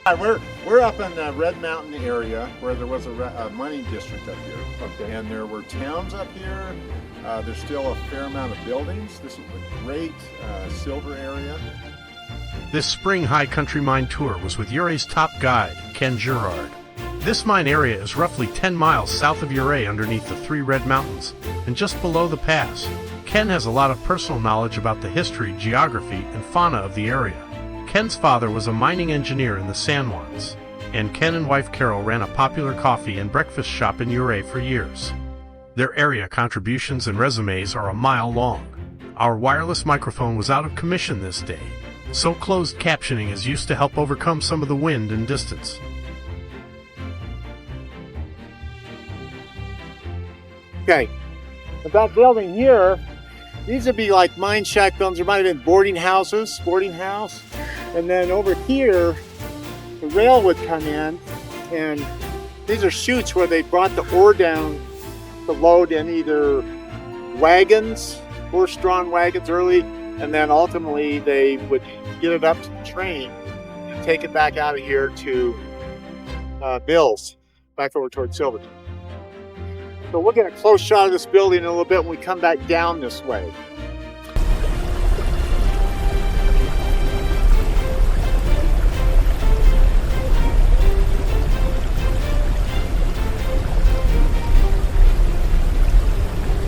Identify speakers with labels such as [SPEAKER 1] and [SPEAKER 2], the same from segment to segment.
[SPEAKER 1] Hi, we're up in the Red Mountain area where there was a mining district up here.
[SPEAKER 2] Okay.
[SPEAKER 1] And there were towns up here. There's still a fair amount of buildings. This is a great silver area.
[SPEAKER 3] This spring high country mine tour was with Ouray's top guide, Ken Garard. This mine area is roughly 10 miles south of Ouray underneath the three Red Mountains and just below the pass. Ken has a lot of personal knowledge about the history, geography, and fauna of the area. Ken's father was a mining engineer in the San Juans, and Ken and wife Carol ran a popular coffee and breakfast shop in Ouray for years. Their area contributions and resumes are a mile long. Our wireless microphone was out of commission this day, so closed captioning is used to help overcome some of the wind and distance.
[SPEAKER 1] Okay, but that building here, these would be like mine shack buildings. There might have been boarding house. And then over here, the rail would come in, and these are chutes where they brought the ore down to load in either wagons, horse-drawn wagons early, and then ultimately they would get it up to the train and take it back out of here to mills, back over towards Silverton. So we'll get a close shot of this building in a little bit when we come back down this way.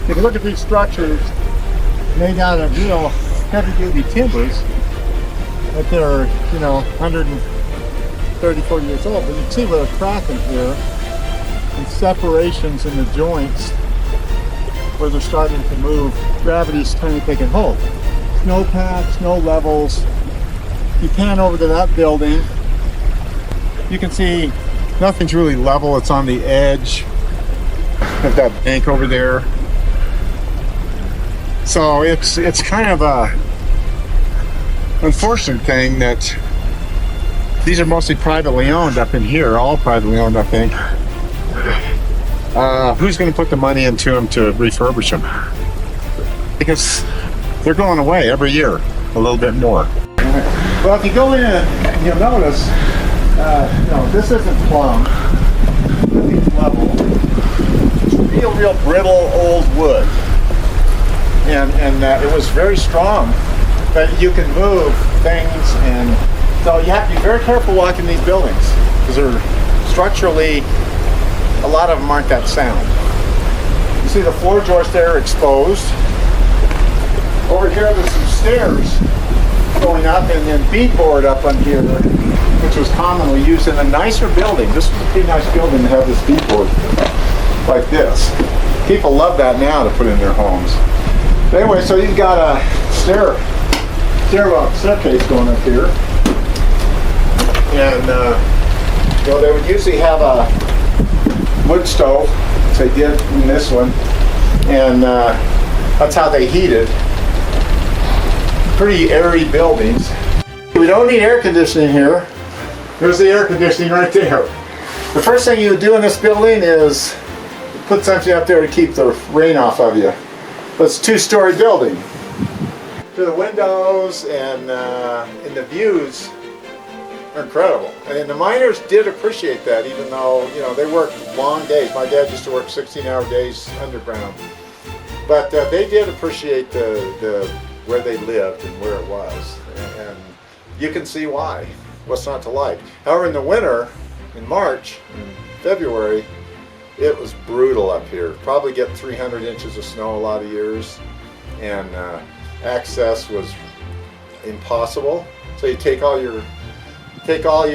[SPEAKER 1] If you look at these structures made out of real heavy-duty timbers, that they're, 130, 40 years old, but you can see where they're cracking here and separations in the joints where they're starting to move. Gravity's kind of taking hold. Snowpack, snow levels. You pan over to that building, you can see nothing's really level. It's on the edge of that bank over there. So it's kind of a unfortunate thing that these are mostly privately owned up in here, all privately owned, I think. Who's going to put the money into them to refurbish them? Because they're going away every year, a little bit more. Well, if you go in and you'll notice, this isn't plumb, nothing's level. It's real brittle old wood. And it was very strong, but you can move things, and so you have to be very careful walking these buildings because they're structurally, a lot of them aren't that sound. You see the floor joists there exposed. Over here there's some stairs going up, and then beadboard up on here, which was commonly used in a nicer building. This was a pretty nice building to have this beadboard like this. People love that now to put in their homes. Anyway, so you've got a staircase going up here, and they would usually have a wood stove, as they did in this one, and that's how they heated. Pretty airy buildings. We don't need air conditioning here. There's the air conditioning right there. The first thing you would do in this building is put something up there to keep the rain off of you. But it's a two-story building. So the windows and the views are incredible. And the miners did appreciate that, even though they worked long days. My dad used to work 16-hour days underground. But they did appreciate the where they lived and where it was. And you can see why. What's not to like? However, in the winter, in March, and February, it was brutal up here. Probably get 300 inches of snow a lot of years, and access was impossible. So you take all your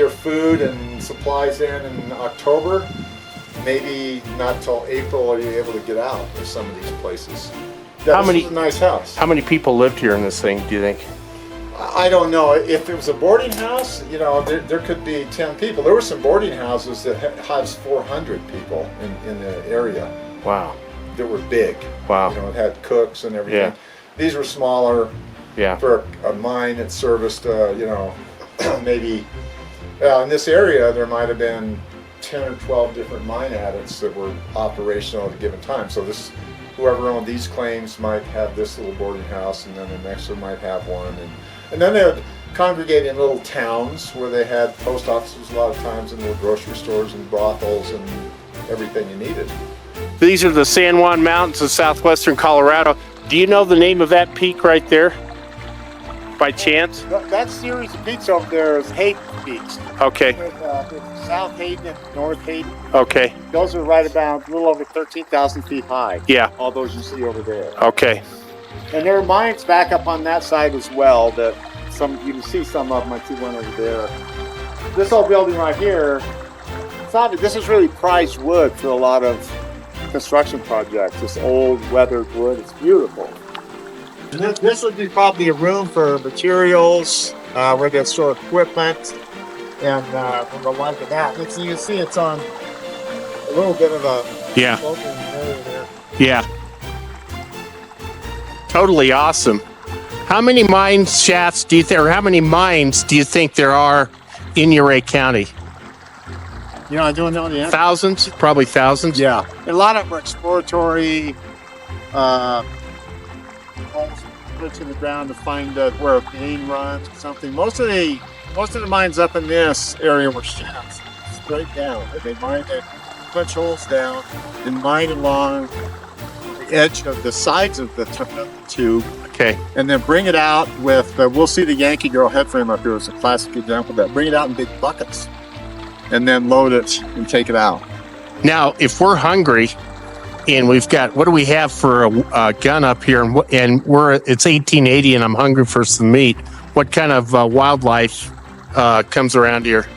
[SPEAKER 1] food and supplies in October. Maybe not till April are you able to get out of some of these places. Yeah, this is a nice house.
[SPEAKER 2] How many people lived here in this thing, do you think?
[SPEAKER 1] I don't know. If it was a boarding house, there could be 10 people. There were some boarding houses that has 400 people in the area.
[SPEAKER 2] Wow.
[SPEAKER 1] That were big.
[SPEAKER 2] Wow.
[SPEAKER 1] It had cooks and everything.
[SPEAKER 2] Yeah.
[SPEAKER 1] These were smaller.
[SPEAKER 2] Yeah.
[SPEAKER 1] For a mine that serviced, maybe in this area there might have been 10 or 12 different mine adits that were operational at a given time. So whoever owned these claims might have this little boarding house, and then the next one might have one, and then congregate in little towns where they had post offices a lot of times, and little grocery stores and brothels and everything you needed.
[SPEAKER 2] These are the San Juan Mountains of southwestern Colorado. Do you know the name of that peak right there? By chance?
[SPEAKER 1] That series of peaks over there is Hayden Peaks.
[SPEAKER 2] Okay.
[SPEAKER 1] With South Hayden and North Hayden.
[SPEAKER 2] Okay.
[SPEAKER 1] Those are right about a little over 13,000 feet high.
[SPEAKER 2] Yeah.
[SPEAKER 1] All those you see over there.
[SPEAKER 2] Okay.
[SPEAKER 1] And there are mines back up on that side as well. That you can see some of them. I see one over there. This old building right here. This is really prized wood for a lot of construction projects. This old weathered wood. It's beautiful. This would be probably a room for materials, where they store equipment, and we'll go like that. And you can see it's on a little bit of a sloping area there.
[SPEAKER 2] Yeah. Totally awesome. How many mine shafts do you think, or how many mines do you think there are in Ouray County?
[SPEAKER 1] You know, I don't know the answer.
[SPEAKER 2] Thousands? Probably thousands?
[SPEAKER 1] Yeah. A lot of them are exploratory. Holes put in the ground to find where a vein runs or something. Most of the mines up in this area were shafts, straight down. They mined it, punch holes down, and mine along the edge of the sides of the tube.
[SPEAKER 2] Okay.
[SPEAKER 1] And then bring it out with, we'll see the Yankee Girl head frame up here. It's a classic example of that. Bring it out in big buckets, and then load it and take it out.
[SPEAKER 2] Now, if we're hungry, and we've got, what do we have for a gun up here? And it's 1880, and I'm hungry for some meat. What kind of wildlife comes around here?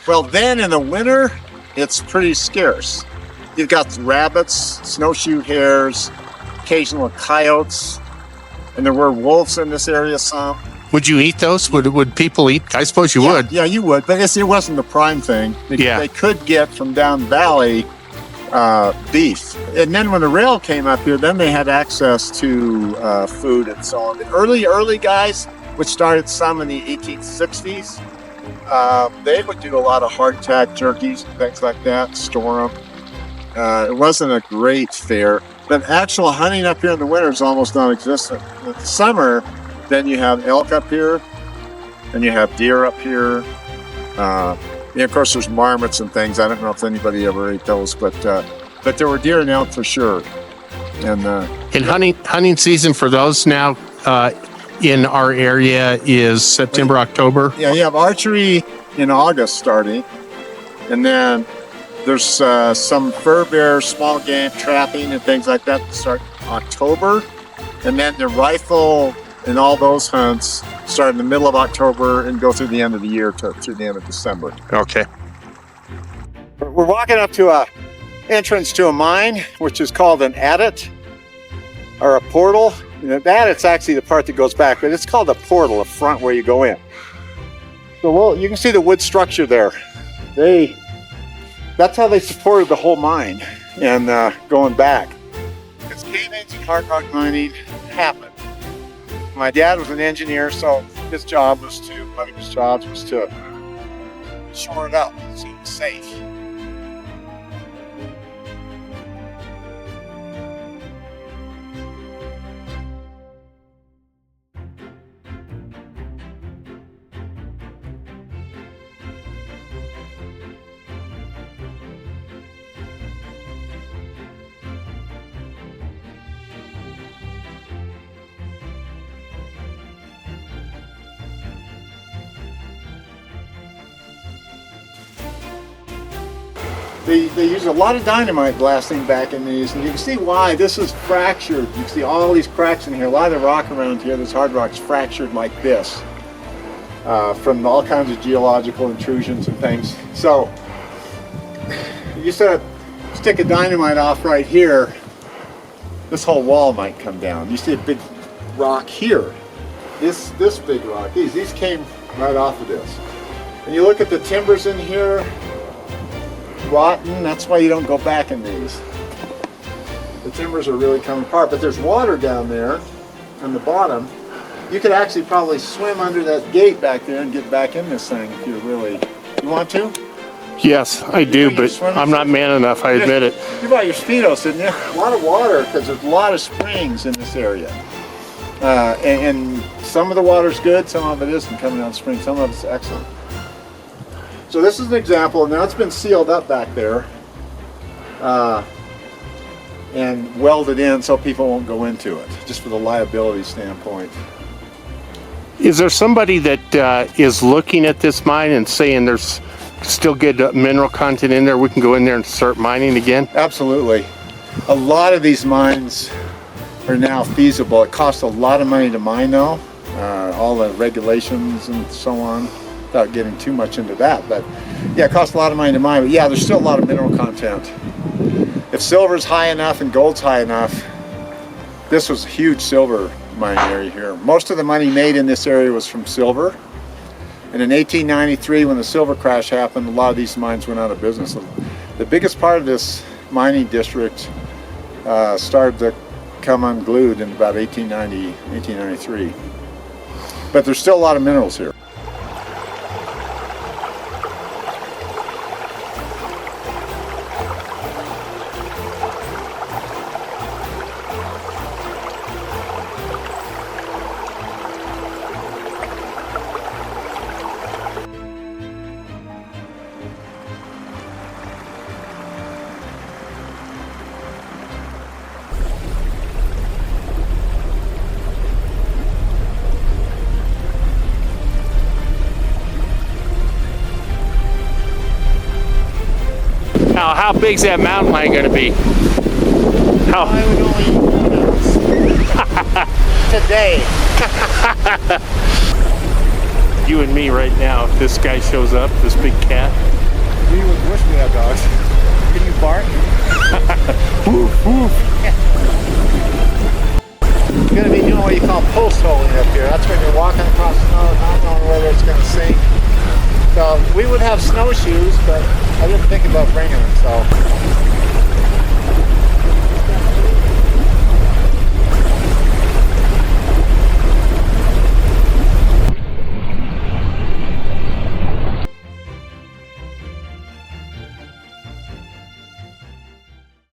[SPEAKER 1] Well, then in the winter, it's pretty scarce. You've got rabbits, snowshoe hares, occasional coyotes, and there were wolves in this area some.
[SPEAKER 2] Would you eat those? Would people eat? I suppose you would.
[SPEAKER 1] Yeah, you would, but it wasn't the prime thing. They could get from down valley beef. And then when the rail came up here, then they had access to food and so on. The early guys, which started some in the 1860s, they would do a lot of hardtack jerkies and things like that, store them. It wasn't a great fare, but actual hunting up here in the winter is almost non-existent. In the summer, then you have elk up here, and you have deer up here. And of course, there's marmots and things. I don't know if anybody ever ate those, but there were deer and elk for sure. And
[SPEAKER 2] hunting season for those now in our area is September, October.
[SPEAKER 1] Yeah, you have archery in August starting, and then there's some fur bear, small game trapping and things like that start October, and then the rifle and all those hunts start in the middle of October and go through the end of the year through the end of December.
[SPEAKER 2] Okay.
[SPEAKER 1] We're walking up to a entrance to a mine, which is called an adit, or a portal. The adit's actually the part that goes back, but it's called a portal, a front where you go in. So you can see the wood structure there. That's how they supported the whole mine and going back. Because cave-ins and hard rock mining happened. My dad was an engineer, so one of his jobs was to shore it up so it was safe. They use a lot of dynamite blasting back in these, and you can see why this is fractured. You can see all these cracks in here. A lot of the rock around here, this hard rock, is fractured like this from all kinds of geological intrusions and things. So you used to stick a dynamite off right here, this whole wall might come down. You see a big rock here. This big rock, these came right off of this. And you look at the timbers in here, rotten. That's why you don't go back in these. The timbers are really coming apart, but there's water down there on the bottom. You could actually probably swim under that gate back there and get back in this thing if you really. You want to?
[SPEAKER 2] Yes, I do, but I'm not man enough, I admit it.
[SPEAKER 1] You bought your Speedos, didn't you? A lot of water, because there's a lot of springs in this area. And Some of the water's good, some of it isn't coming down spring, some of it's excellent. So this is an example. Now it's been sealed up back there and welded in so people won't go into it, just for the liability standpoint.
[SPEAKER 2] Is there somebody that is looking at this mine and saying there's still good mineral content in there, we can go in there and start mining again?
[SPEAKER 1] Absolutely. A lot of these mines are now feasible. It costs a lot of money to mine though, all the regulations and so on, without getting too much into that. But yeah, it costs a lot of money to mine, but yeah, there's still a lot of mineral content. If silver's high enough and gold's high enough, this was a huge silver mining area here. Most of the money made in this area was from silver. And in 1893, when the silver crash happened, a lot of these mines went out of business. The biggest part of this mining district started to come unglued in about 1890, 1893. But there's still a lot of minerals here.
[SPEAKER 2] Now, how big's that mountain lion going to be? How?
[SPEAKER 1] I would only today.
[SPEAKER 2] You and me right now, if this guy shows up, this big cat.
[SPEAKER 1] We would wish we had dogs. Can you bark?
[SPEAKER 2] Woof, woof.
[SPEAKER 1] You're going to be doing what you call post holing up here. That's when you're walking across snow, not knowing whether it's going to sink. So we would have snowshoes, but I didn't think about bringing them. So